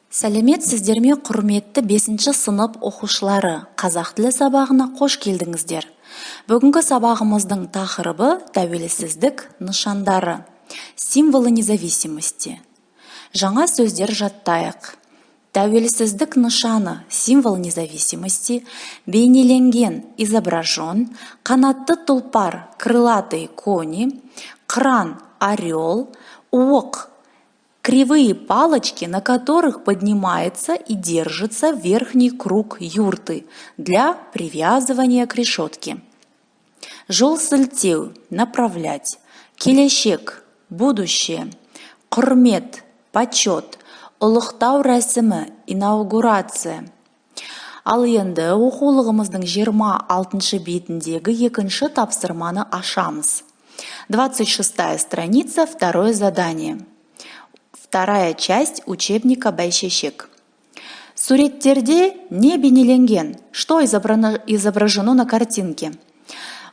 Сәлеметсіздер ме, құрметті 5-ші сынып оқушылары, қазақ тілі сабағына қош келдіңіздер. Бүгінгі сабағымыздың тақырыбы тәуелсіздік нышандары, символы независимости. Жаңа сөздер жаттайық. Тәуелсіздік нышаны, символ независимости, бейнеленген, изображен, қанатты тұлпар, крылатый кони, кран, орел, уық, кривые палочки, на которых поднимается и держится верхний круг юрты для привязывания к решетке. Жол сілтеу, направлять, келешек, будущее, құрмет, почет, ұлықтау рәсімі, инаугурация. Ал енді оқулығымыздың 26 бетіндегі екінші тапсырманы ашамыз. 26 страница, второе задание. Вторая часть учебника «Бәйшешек». Суреттерде не бейнеленген, что изображено на картинке.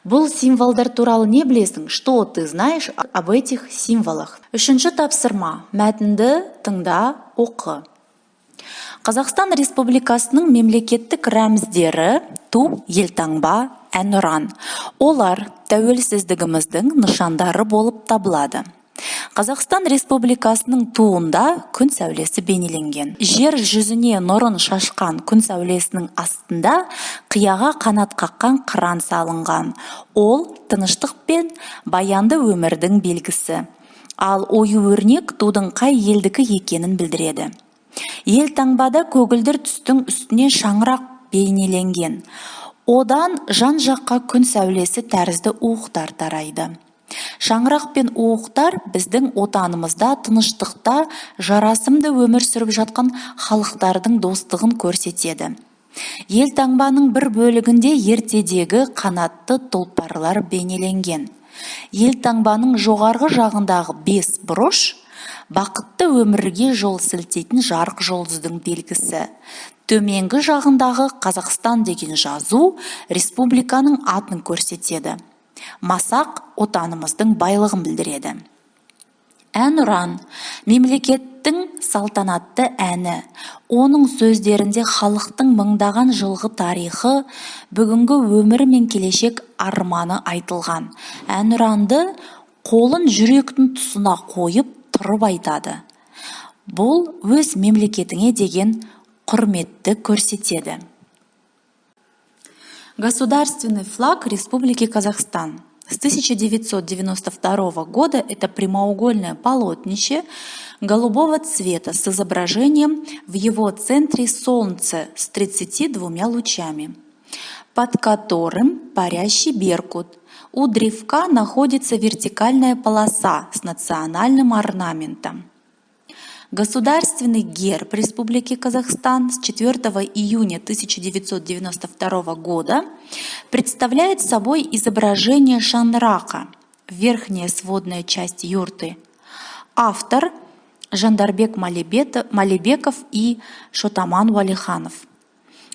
Бұл символдар туралы не білесің, что ты знаешь об этих символах. Үшінші тапсырма, мәтінді тыңда, оқы. Қазақстан Республикасының мемлекеттік рәміздері ту, елтаңба, әнұран. Олар тәуелсіздігіміздің нышандары болып табылады. Қазақстан Республикасының туында күн сәулесі бейнеленген. Жер жүзіне нұрын шашқан күн сәулесінің астында қияға қанат қаққан қыран салынған. Ол тыныштық пен баянды өмірдің белгісі. Ал ою-өрнек тудың қай елдікі екенін білдіреді. Елтаңбада көгілдір түстің үстіне шаңырақ бейнеленген. Одан жан-жаққа күн сәулесі тәрізді уықтар тарайды. Шаңырақ пен уықтар біздің отанымызда тыныштықта жарасымды өмір сүріп жатқан халықтардың достығын көрсетеді. Елтаңбаның бір бөлігінде ертедегі қанатты тұлпарлар бейнеленген. Елтаңбаның жоғарғы жағындағы 5 бұрыш бақытты өмірге жол сілтейтін жарық жұлдыздың белгісі. Төменгі жағындағы Қазақстан деген жазу республиканың атын көрсетеді. Масақ отанымыздың байлығын білдіреді. Әнұран мемлекеттің салтанатты әні. Оның сөздерінде халықтың мыңдаған жылғы тарихы, бүгінгі өмір мен келешек арманы айтылған. Әнұранды қолын жүректің тұсына қойып тұрып айтады. Бұл өз мемлекетіңе деген құрметті көрсетеді. Государственный флаг Республики Казахстан. С 1992 года это прямоугольное полотнище голубого цвета с изображением в его центре солнце с 32 лучами, под которым парящий беркут. У древка находится вертикальная полоса с национальным орнаментом. Государственный герб Республики Казахстан с 4 июня 1992 года представляет собой изображение шанрака, верхняя сводная часть юрты. Автор Жандарбек Малибеков и Шотаман Валиханов.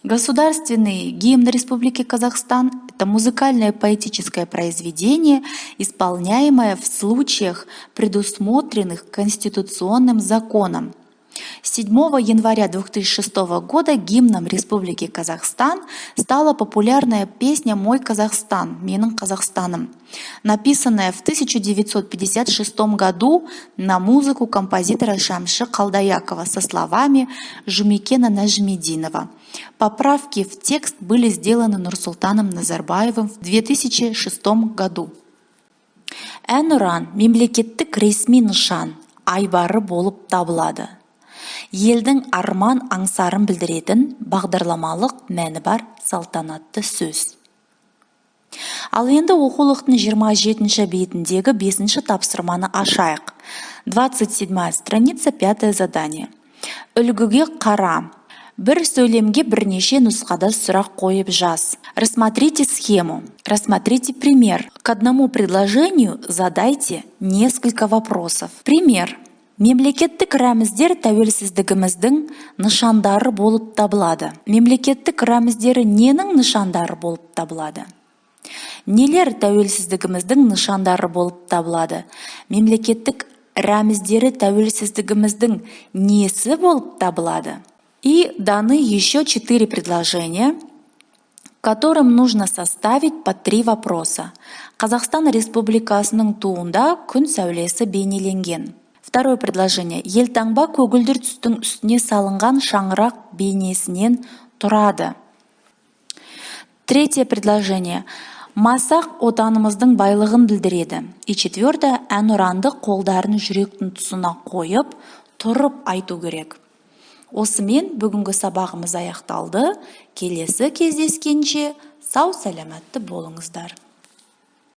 Государственный гимн Республики Казахстан – это музыкальное поэтическое произведение, исполняемое в случаях, предусмотренных Конституционным законом. 7 января 2006 года гимном Республики Казахстан стала популярная песня «Мой Казахстан», «Менің Казахстаным», написанная в 1956 году на музыку композитора Шамши Қалдаякова со словами Жумекена Нажмединова. Поправки в текст были сделаны Нурсултаном Назарбаевым в 2006 году. Әнұран мемлекеттік ресми нышан, айбары болып табылады. Елдің арман аңсарын білдіретін бағдарламалық мәні бар салтанатты сөз. Ал енді оқулықтың 27 бетіндегі 5-ші тапсырманы ашайық. 27 страница, 5 задание. Үлгіге қара. Бір сөйлемге бірнеше нұсқада сұрақ қойып жаз. Рассмотрите схему. Рассмотрите пример. К одному предложению задайте несколько вопросов. Пример. Мемлекеттік рәміздер тәуелсіздігіміздің нышандары болып табылады. Мемлекеттік рәміздері ненің нышандары болып табылады? Нелер тәуелсіздігіміздің нышандары болып табылады? Мемлекеттік рәміздері тәуелсіздігіміздің несі болып табылады? И даны еще 4 предложения, которым нужно составить по 3 вопроса. Қазақстан Республикасының туында күн сәулесі бейнеленген. Второе предложение. Елтаңба көгілдір түстің үстіне салынған шаңырақ бейнесінен тұрады. Третье предложение. Масақ отанымыздың байлығын білдіреді. И четвертое. Әнұранды қолдарын жүректің тұсына қойып, тұрып айту керек. Осымен бүгінгі сабағымыз аяқталды. Келесі кездескенше сау сәлематты болыңыздар.